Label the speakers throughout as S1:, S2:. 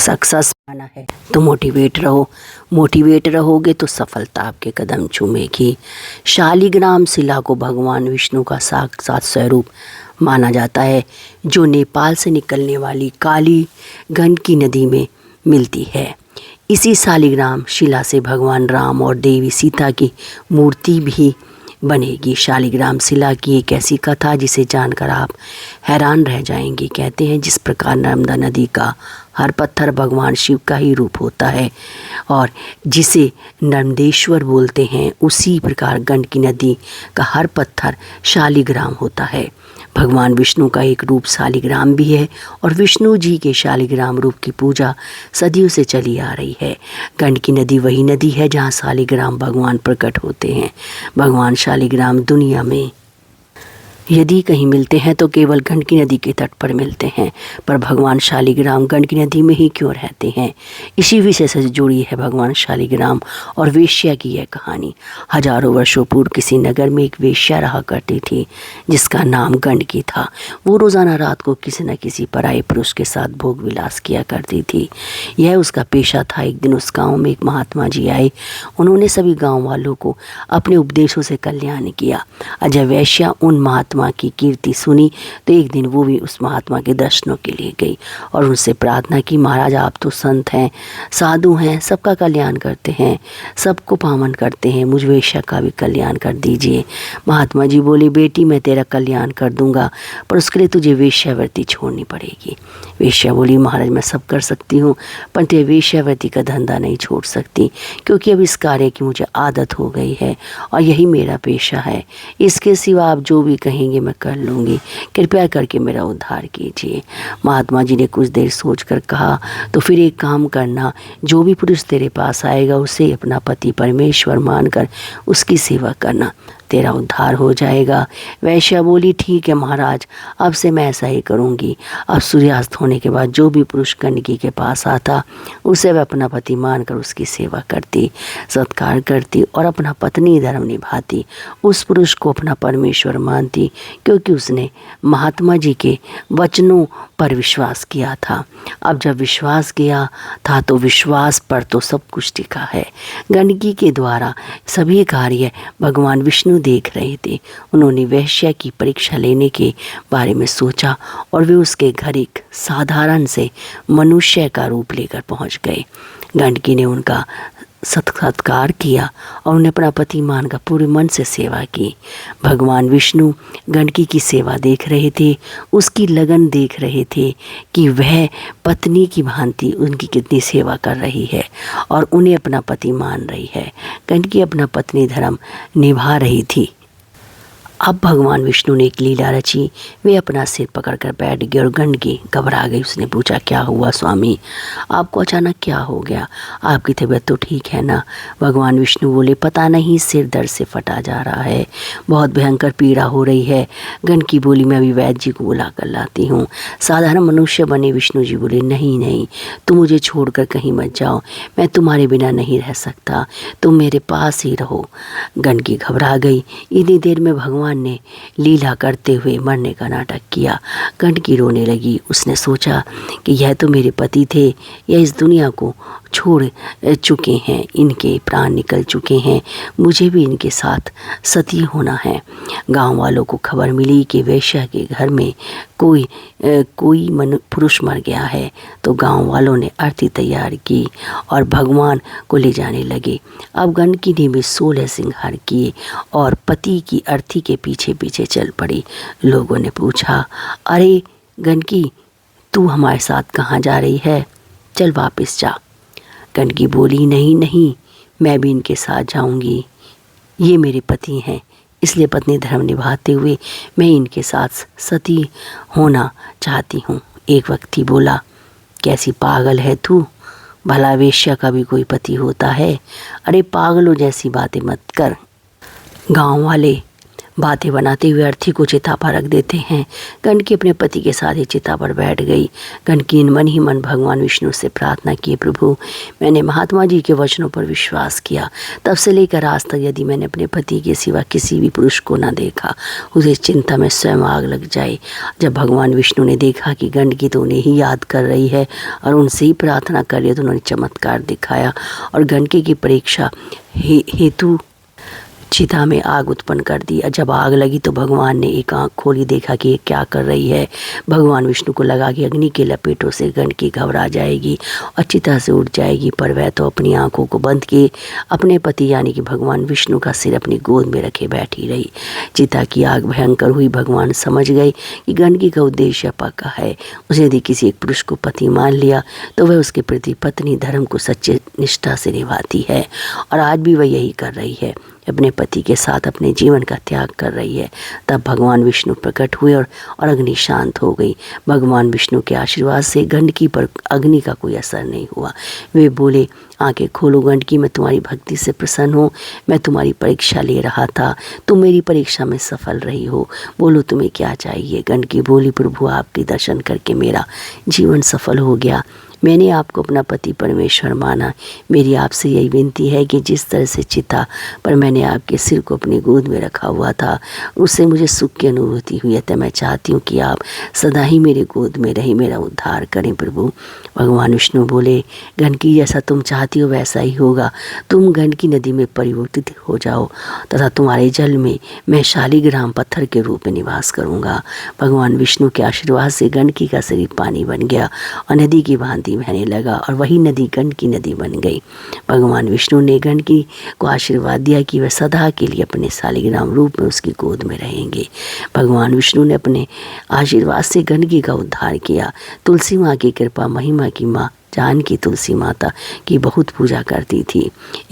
S1: Success पाना है तो मोटिवेट रहोगे तो सफलता आपके कदम चूमेगी। शालिग्राम शिला को भगवान विष्णु का साक्षात स्वरूप माना जाता है, जो नेपाल से निकलने वाली काली गंडकी नदी में मिलती है। इसी शालिग्राम शिला से भगवान राम और देवी सीता की मूर्ति भी बनेगी। शालिग्राम शिला की एक ऐसी कथा जिसे जानकर आप हैरान रह जाएंगे। कहते हैं जिस प्रकार नर्मदा नदी का हर पत्थर भगवान शिव का ही रूप होता है और जिसे नर्मदेश्वर बोलते हैं, उसी प्रकार गंडकी नदी का हर पत्थर शालिग्राम होता है। भगवान विष्णु का एक रूप शालिग्राम भी है और विष्णु जी के शालिग्राम रूप की पूजा सदियों से चली आ रही है। गंडकी नदी वही नदी है जहाँ शालिग्राम भगवान प्रकट होते हैं। भगवान शालिग्राम दुनिया में यदि कहीं मिलते हैं तो केवल गंडकी नदी के तट पर मिलते हैं, पर भगवान शालिग्राम गंडकी नदी में ही क्यों रहते हैं? इसी विषय से जुड़ी है भगवान शालिग्राम और वेश्या की यह कहानी। हजारों वर्षों पूर्व किसी नगर में एक वेश्या रहा करती थी जिसका नाम गंडकी था। वो रोज़ाना रात को किसी न किसी पराये पुरुष के साथ भोग विलास किया करती थी। यह उसका पेशा था। एक दिन उस गाँव में एक महात्मा जी आए। उन्होंने सभी गाँव वालों को अपने उपदेशों से कल्याण किया। जब वेश्या उन महात्मा की कीर्ति सुनी तो एक दिन वो भी उस महात्मा के दर्शनों के लिए गई और उनसे प्रार्थना की, महाराज आप तो संत हैं, साधु हैं, सबका कल्याण करते हैं, सबको पावन करते हैं, मुझ वेश्या का भी कल्याण कर दीजिए। महात्मा जी बोले, बेटी मैं तेरा कल्याण कर दूंगा, पर उसके लिए तुझे वेश्यावृत्ति छोड़नी पड़ेगी। वेश्या बोली, महाराज मैं सब कर सकती हूँ, पर तेरे वेश्यावृत्ति का धंधा नहीं छोड़ सकती, क्योंकि अब इस कार्य की मुझे आदत हो गई है और यही मेरा पेशा है। इसके सिवा आप जो भी कहेंगे मैं कर लूँगी, कृपया करके मेरा उद्धार कीजिए। महात्मा जी ने कुछ देर सोचकर कहा, तो फिर एक काम करना, जो भी पुरुष तेरे पास आएगा उसे अपना पति परमेश्वर मानकर उसकी सेवा करना, तेरा उद्धार हो जाएगा। वैश्या बोली, ठीक है महाराज, अब से मैं ऐसा ही करूँगी। अब सूर्यास्त होने के बाद जो भी पुरुष गंडकी के पास आता उसे वह अपना पति मानकर उसकी सेवा करती, सत्कार करती और अपना पत्नी धर्म निभाती। उस पुरुष को अपना परमेश्वर मानती, क्योंकि उसने महात्मा जी के वचनों पर विश्वास किया था। अब जब विश्वास किया था तो विश्वास पर तो सब कुछ टिका है। गंडकी के द्वारा सभी कार्य भगवान विष्णु देख रहे थे। उन्होंने वेश्या की परीक्षा लेने के बारे में सोचा और वे उसके घर एक साधारण से मनुष्य का रूप लेकर पहुंच गए। गंडकी ने उनका सत्कार किया और उन्हें अपना पति मानकर पूरे मन से सेवा की। भगवान विष्णु गंडकी की सेवा देख रहे थे, उसकी लगन देख रहे थे कि वह पत्नी की भांति उनकी कितनी सेवा कर रही है और उन्हें अपना पति मान रही है। गंडकी अपना पत्नी धर्म निभा रही थी। अब भगवान विष्णु ने एक लीला रची। वे अपना सिर पकड़कर बैठ गए और गंडकी घबरा गई। उसने पूछा, क्या हुआ स्वामी, आपको अचानक क्या हो गया? आपकी तबीयत तो ठीक है ना? भगवान विष्णु बोले, पता नहीं, सिर दर्द से फटा जा रहा है, बहुत भयंकर पीड़ा हो रही है। गंडकी बोली, मैं अभी वैद्य जी को बुला कर लाती हूँ। साधारण मनुष्य बने विष्णु जी बोले, नहीं नहीं, तुम मुझे छोड़कर कहीं मत जाओ, मैं तुम्हारे बिना नहीं रह सकता, तुम मेरे पास ही रहो। गंडकी घबरा गई। इतनी देर में भगवान ने लीला करते हुए मरने का नाटक किया। गंडकी रोने लगी। उसने सोचा कि यह तो मेरे पति थे, यह इस दुनिया को छोड़ चुके हैं, इनके प्राण निकल चुके हैं, मुझे भी इनके साथ सती होना है। गांव वालों को खबर मिली कि वेश्या के घर में कोई पुरुष मर गया है, तो गांव वालों ने अर्थी तैयार की और भगवान को ले जाने लगे। अब गंडकी ने भी 16 सिंगार किए और पति की अर्थी के पीछे पीछे चल पड़ी। लोगों ने पूछा, अरे गंडकी, तू हमारे साथ कहाँ जा रही है? चल वापस जा। गंडकी बोली, नहीं नहीं, मैं भी इनके साथ जाऊंगी, ये मेरे पति हैं, इसलिए पत्नी धर्म निभाते हुए मैं इनके साथ सती होना चाहती हूँ। एक व्यक्ति बोला, कैसी पागल है तू, भला वेश्या का भी कोई पति होता है? अरे पागलों जैसी बातें मत कर। गांव वाले बातें बनाते हुए अर्थी को चिता पर रख देते हैं। गंडकी अपने पति के साथ ही चिता पर बैठ गई। गंडकी मन ही मन भगवान विष्णु से प्रार्थना की, प्रभु मैंने महात्मा जी के वचनों पर विश्वास किया, तब से लेकर आज तक यदि मैंने अपने पति के सिवा किसी भी पुरुष को न देखा, उसे चिंता में स्वयं आग लग जाए। जब भगवान विष्णु ने देखा कि गंडकी तो उन्हें ही याद कर रही है और उनसे ही प्रार्थना कर रही है, तो उन्होंने चमत्कार दिखाया और गंडकी की परीक्षा हेतु चिता में आग उत्पन्न कर दी। जब आग लगी तो भगवान ने एक आंख खोली, देखा कि ये क्या कर रही है। भगवान विष्णु को लगा कि अग्नि के लपेटों से गंडकी घबरा जाएगी और चिता से उठ जाएगी, पर वह तो अपनी आंखों को बंद किए अपने पति यानी कि भगवान विष्णु का सिर अपनी गोद में रखे बैठी रही। चिता की आग भयंकर हुई। भगवान समझ गए कि गंडकी का उद्देश्य पक्का है। उसने यदि किसी एक पुरुष को पति मान लिया तो वह उसके प्रति पत्नी धर्म को सच्चे निष्ठा से निभाती है, और आज भी वह यही कर रही है, अपने पति के साथ अपने जीवन का त्याग कर रही है। तब भगवान विष्णु प्रकट हुए और अग्नि शांत हो गई। भगवान विष्णु के आशीर्वाद से गंडकी पर अग्नि का कोई असर नहीं हुआ। वे बोले, आंखें खोलो गंडकी, मैं तुम्हारी भक्ति से प्रसन्न हूँ। मैं तुम्हारी परीक्षा ले रहा था, तुम मेरी परीक्षा में सफल रही हो। बोलो तुम्हें क्या चाहिए। गंडकी बोली, प्रभु आपके दर्शन करके मेरा जीवन सफल हो गया। मैंने आपको अपना पति परमेश्वर माना। मेरी आपसे यही विनती है कि जिस तरह से चिता पर मैंने आपके सिर को अपनी गोद में रखा हुआ था, उससे मुझे सुख की अनुभूति हुई है। तो मैं चाहती हूँ कि आप सदा ही मेरे गोद में रही, मेरा उद्धार करें प्रभु। भगवान विष्णु बोले, गंडकी जैसा तुम चाहती हो वैसा ही होगा। तुम गंडकी नदी में परिवर्तित हो जाओ तथा तुम्हारे जल में मैं शालिग्राम पत्थर के रूप में निवास करूँगा। भगवान विष्णु के आशीर्वाद से गंडकी का शरीर पानी बन गया और नदी की भांति बहने लगा, और वही नदी गंडकी नदी बन गई। भगवान विष्णु ने गंडकी को आशीर्वाद दिया कि वह सदा के लिए अपने शालिग्राम रूप में उसकी गोद में रहेंगे। भगवान विष्णु ने अपने आशीर्वाद से गंडकी का उद्धार किया। तुलसी माँ की कृपा, महिमा की माँ जानकी तुलसी माता की बहुत पूजा करती थी।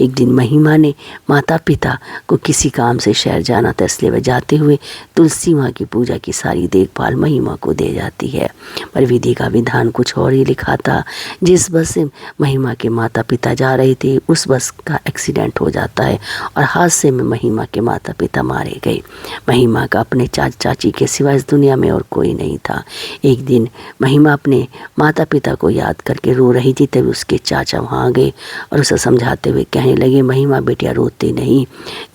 S1: एक दिन महिमा ने माता पिता को किसी काम से शहर जाना था, इसलिए वह जाते हुए तुलसी माँ की पूजा की सारी देखभाल महिमा को दे जाती है। पर विधि का विधान कुछ और ही लिखा था। जिस बस से महिमा के माता पिता जा रहे थे, उस बस का एक्सीडेंट हो जाता है और हादसे में महिमा के माता पिता मारे गए। महिमा का अपने चाची के सिवा इस दुनिया में और कोई नहीं था। एक दिन महिमा अपने माता पिता को याद करके रो रही थी, तभी उसके चाचा वहाँ गए और उसे समझाते हुए कहने लगे, महिमा बेटिया रोते नहीं,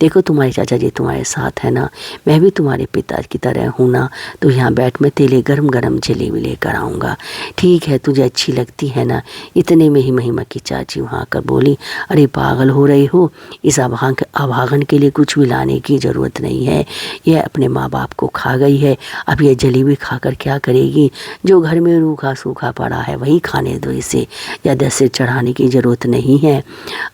S1: देखो तुम्हारे चाचा जी तुम्हारे साथ है ना, मैं भी तुम्हारे पिता की तरह हूँ ना, तो यहाँ बैठ, मैं तेरे लिए गरम गरम जलेबी लेकर आऊँगा, ठीक है, तुझे अच्छी लगती है ना। इतने में ही महिमा की चाची वहाँ आकर बोली, अरे पागल हो रही हो, इस अभागन के लिए कुछ भी लाने की ज़रूरत नहीं है, यह अपने माँ बाप को खा गई है, अब यह जलेबी खाकर क्या करेगी, जो घर में रूखा सूखा पड़ा है वही खाने दो, इसे ज़्यादा सिर चढ़ाने की ज़रूरत नहीं है।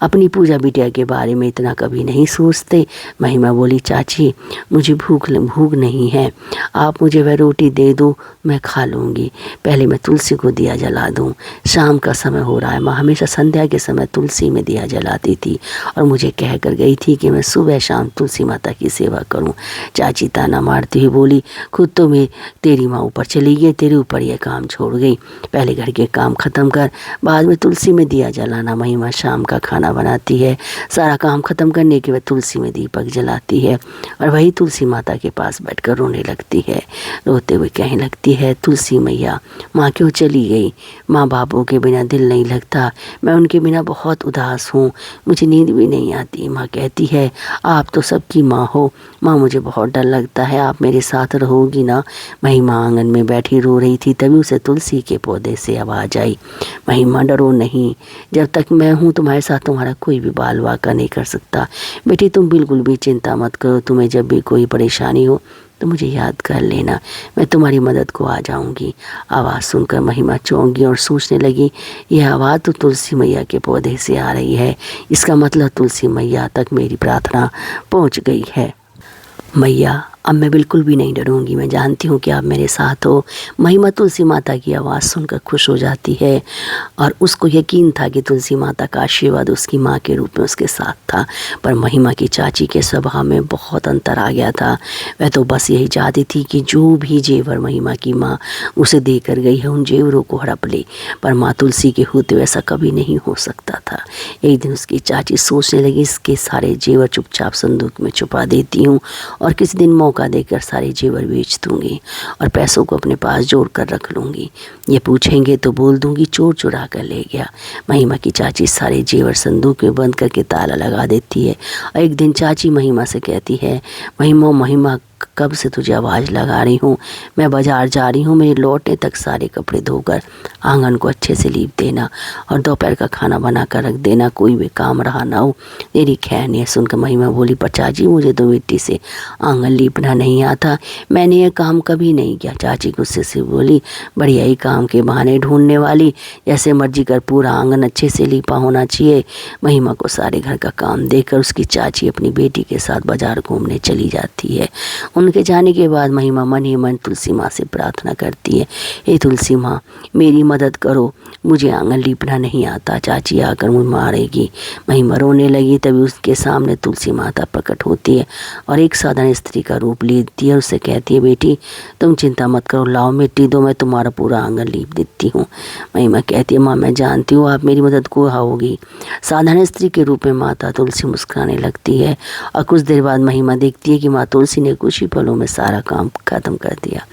S1: अपनी पूजा बिटिया के बारे में इतना कभी नहीं सोचते। महिमा बोली, चाची मुझे भूख नहीं है, आप मुझे वह रोटी दे दो, मैं खा लूँगी, पहले मैं तुलसी को दिया जला दूँ। शाम का समय हो रहा है। माँ हमेशा संध्या के समय तुलसी में दिया जलाती थी और मुझे कह कर गई थी कि मैं सुबह शाम तुलसी माता की सेवा करूँ। चाची ताना मारती हुई बोली, खुद तो मैं तेरी माँ ऊपर चली गई, तेरे ऊपर यह काम छोड़ गई, पहले घर के काम ख़त्म कर, बाद में तुलसी में दिया जलाना। महिमा शाम का खाना बनाती है, सारा काम ख़त्म करने के बाद तुलसी में दीपक जलाती है और वही तुलसी माता के पास बैठकर रोने लगती है। रोते हुए कहने लगती है, तुलसी मैया माँ क्यों चली गई, माँ बापों के बिना दिल नहीं लगता, मैं उनके बिना बहुत उदास हूँ, मुझे नींद भी नहीं आती। माँ कहती है, आप तो सबकी माँ हो, माँ मुझे बहुत डर लगता है, आप मेरे साथ रहोगी ना। महिमा आंगन में बैठी रो रही थी, तभी उसे तुलसी के पौधे से आवाज़ आई, महिमा डरो नहीं, जब तक मैं हूँ तुम्हारे साथ तुम्हारा कोई भी बाल वाका नहीं कर सकता। बेटी तुम बिल्कुल भी चिंता मत करो, तुम्हें जब भी कोई परेशानी हो तो मुझे याद कर लेना, मैं तुम्हारी मदद को आ जाऊंगी। आवाज़ सुनकर महिमा चौंकी और सोचने लगी, यह आवाज़ तो तुलसी मैया के पौधे से आ रही है, इसका मतलब तुलसी मैया तक मेरी प्रार्थना पहुंच गई है। मैया अब मैं बिल्कुल भी नहीं डरूंगी, मैं जानती हूँ कि आप मेरे साथ हो। महिमा तुलसी माता की आवाज़ सुनकर खुश हो जाती है और उसको यकीन था कि तुलसी माता का आशीर्वाद उसकी माँ के रूप में उसके साथ था। पर महिमा की चाची के स्वभाव में बहुत अंतर आ गया था। वह तो बस यही चाहती थी कि जो भी जेवर महिमा की माँ उसे देकर गई है उन जेवरों को हड़प ले, पर माँ तुलसी के होते वैसा कभी नहीं हो सकता था। एक दिन उसकी चाची सोचने लगी, इसके सारे जेवर चुपचाप संदूक में छुपा देती हूँ और किसी दिन मौका देकर सारे जेवर बेच दूँगी और पैसों को अपने पास जोड़ कर रख लूँगी। ये पूछेंगे तो बोल दूँगी चोर चुरा कर ले गया। महिमा की चाची सारे जेवर संदूक में बंद करके ताला लगा देती है और एक दिन चाची महिमा से कहती है, महिमा महिमा कब से तुझे आवाज़ लगा रही हूँ, मैं बाज़ार जा रही हूँ, मेरे लौटने तक सारे कपड़े धोकर आंगन को अच्छे से लीप देना और दोपहर का खाना बना कर रख देना, कोई भी काम रहा ना हो। मेरी खैर नहीं। सुनकर महिमा बोली, पर चाची मुझे तो मिट्टी से आंगन लीपना नहीं आता, मैंने ये काम कभी नहीं किया। चाची गुस्से से बोली, बढ़िया ही काम के बहाने ढूंढने वाली, जैसे मर्जी कर, पूरा आंगन अच्छे से लीपा होना चाहिए। महिमा को सारे घर का काम देकर उसकी चाची अपनी बेटी के साथ बाजार घूमने चली जाती है। उनके जाने के बाद महिमा मन ही मन तुलसी माँ से प्रार्थना करती है, हे तुलसी माँ मेरी मदद करो, मुझे आंगन लीपना नहीं आता, चाची आकर मुझे मारेगी। महिमा रोने लगी। तभी उसके सामने तुलसी माता प्रकट होती है और एक साधारण स्त्री का रूप लेती है। उससे कहती है, बेटी तुम चिंता मत करो, लाओ मिट्टी दो, मैं तुम्हारा पूरा आंगन लीप देती हूँ। महिमा कहती है, माँ मैं जानती हूँ आप मेरी मदद को होगी। साधारण स्त्री के रूप में माता तुलसी मुस्कुराने लगती है और कुछ देर बाद महिमा देखती है कि माँ तुलसी ने कुछ ही पलों में सारा काम खत्म कर दिया।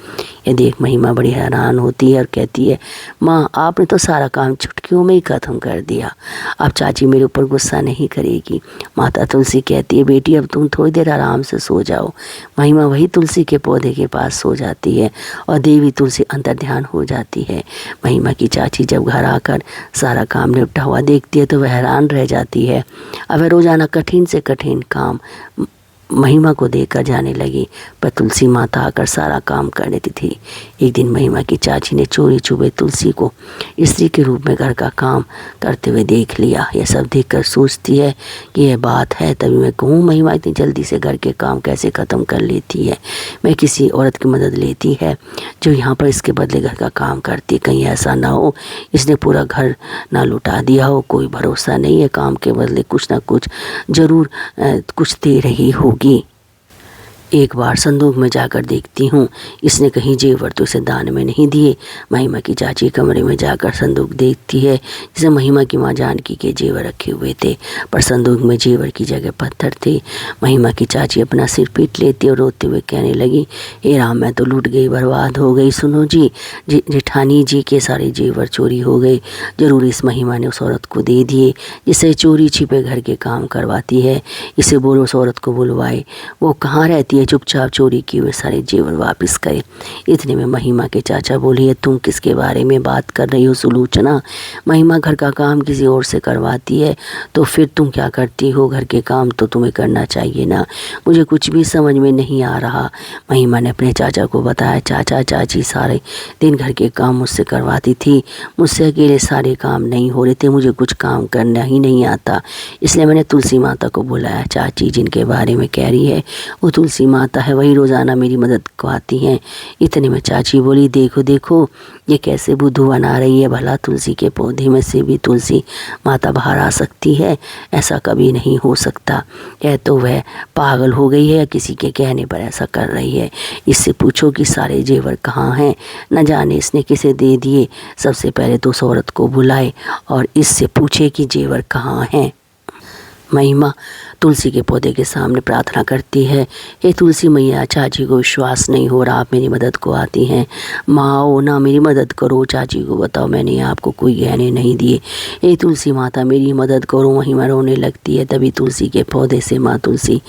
S1: ये देख महिमा बड़ी हैरान होती है और कहती है, माँ आपने तो सारा काम चुटकियों में ही खत्म कर दिया, अब चाची मेरे ऊपर गुस्सा नहीं करेगी। माता तुलसी कहती है, बेटी अब तुम थोड़ी देर आराम से सो जाओ। महिमा वही तुलसी के पौधे के पास सो जाती है और देवी तुलसी अंतर ध्यान हो जाती है। महिमा की चाची जब घर आकर सारा काम निपटा हुआ देखती है तो वह हैरान रह जाती है। अब वह रोजाना कठिन से कठिन काम महिमा को देकर जाने लगी, पर तुलसी माता आकर सारा काम कर देती थी। एक दिन महिमा की चाची ने चोरी छुपे तुलसी को स्त्री के रूप में घर का काम करते हुए देख लिया। यह सब देखकर सोचती है कि यह बात है, तभी मैं कहूँ महिमा इतनी जल्दी से घर के काम कैसे ख़त्म कर लेती है। मैं किसी औरत की मदद लेती है जो यहाँ पर इसके बदले घर का काम करती, कहीं ऐसा ना हो इसने पूरा घर ना लुटा दिया हो। कोई भरोसा नहीं है, काम के बदले कुछ ना कुछ ज़रूर कुछ दे रही होगी। एक बार संदूक में जाकर देखती हूँ इसने कहीं जेवर तो इसे दान में नहीं दिए। महिमा की चाची कमरे में जाकर संदूक देखती है जिसे महिमा की माँ जानकी के जेवर रखे हुए थे, पर संदूक में जेवर की जगह पत्थर थे। महिमा की चाची अपना सिर पीट लेती और रोते हुए कहने लगी, हे राम मैं तो लूट गई, बर्बाद हो गई। सुनो जी, जेठानी जी के सारे जेवर चोरी हो गए, जरूर इस महिमा ने उस औरत को दे दिए जिसे चोरी छिपे घर के काम करवाती है। इसे बोलो उस औरत को बुलवाए, वो कहाँ रहती है, चुपचाप चोरी किए हुए सारे जेवर वापस करे। इतने में महिमा के चाचा बोले, तुम किसके बारे में बात कर रही हो सुलोचना? महिमा घर का काम किसी और से करवाती है तो फिर तुम क्या करती हो? घर के काम तो तुम्हें करना चाहिए ना। मुझे कुछ भी समझ में नहीं आ रहा। महिमा ने अपने चाचा को बताया, चाचा चाची सारे दिन घर के काम मुझसे करवाती थी, मुझसे अकेले सारे काम नहीं हो रहे थे, मुझे कुछ काम करना ही नहीं आता, इसलिए मैंने तुलसी माता को बुलाया। चाची जिनके बारे में कह रही है वो तुलसी माता है, वही रोज़ाना मेरी मदद को आती हैं। इतने में चाची बोली, देखो देखो ये कैसे बुद्धू बना रही है, भला तुलसी के पौधे में से भी तुलसी माता बाहर आ सकती है? ऐसा कभी नहीं हो सकता। यह तो वह पागल हो गई है या किसी के कहने पर ऐसा कर रही है। इससे पूछो कि सारे जेवर कहाँ हैं, न जाने इसने किसे दे दिए। सबसे पहले तो उस औरत को बुलाए और इससे पूछे कि जेवर कहाँ हैं। महिमा तुलसी के पौधे के सामने प्रार्थना करती है, हे तुलसी मैया, चाची को विश्वास नहीं हो रहा आप मेरी मदद को आती हैं। माँ ओ ना मेरी मदद करो, चाची को बताओ मैंने आपको कोई गहने नहीं दिए। हे तुलसी माता मेरी मदद करो। महिमा रोने लगती है। तभी तुलसी के पौधे से माँ तुलसी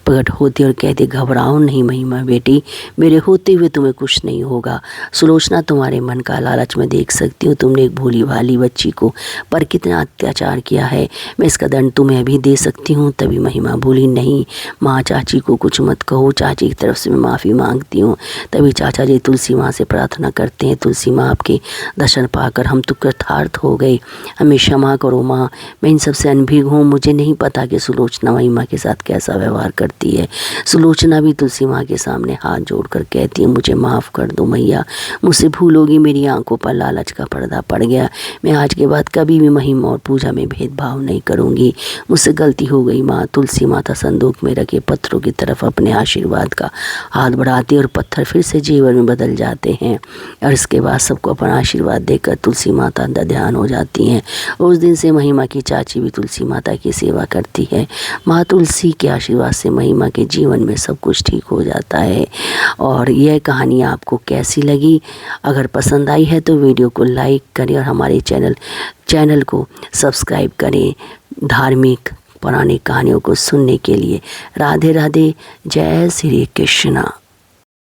S1: प्रकट होती और कहती, घबराओ नहीं महिमा बेटी, मेरे होते हुए तुम्हें कुछ नहीं होगा। सुलोचना तुम्हारे मन का लालच मैं देख सकती हूँ, तुमने एक भोली भाली बच्ची को पर कितना अत्याचार किया है, मैं इसका दंड तुम्हें अभी दे सकती हूँ। तभी महिमा बोली, नहीं माँ, चाची को कुछ मत कहो, चाची की तरफ से मैं माफ़ी मांगती हूँ। तभी चाचा जी तुलसी माँ से प्रार्थना करते हैं, तुलसी माँ आपके दर्शन पाकर हम तो कृतार्थ हो गए, हमें क्षमा करो माँ, मैं इन सबसे अनभिज्ञ हूँ, मुझे नहीं पता कि सुलोचना महिमा के साथ कैसा व्यवहार करती है। सुलोचना भी तुलसी माँ के सामने हाथ जोड़कर कहती है, मुझे माफ़ कर दो मैया, मुझसे भूल होगी, मेरी आंखों पर लालच का पर्दा पड़ गया, मैं आज के बाद कभी भी महिमा और पूजा में भेदभाव नहीं करूँगी, मुझसे गलती हो गई माँ। तुलसी माता संदूक में रखे पत्थरों की तरफ अपने आशीर्वाद का हाथ बढ़ाती है और पत्थर फिर से जीवन में बदल जाते हैं। और इसके बाद सबको अपना आशीर्वाद देकर तुलसी माता अंदर ध्यान हो जाती हैं। उस दिन से महिमा की चाची भी तुलसी माता की सेवा करती है। माँ तुलसी के आशीर्वाद से महिमा के जीवन में सब कुछ ठीक हो जाता है। और यह कहानी आपको कैसी लगी? अगर पसंद आई है तो वीडियो को लाइक करें और हमारे चैनल को सब्सक्राइब करें धार्मिक पुरानी कहानियों को सुनने के लिए। राधे राधे, जय श्री कृष्णा।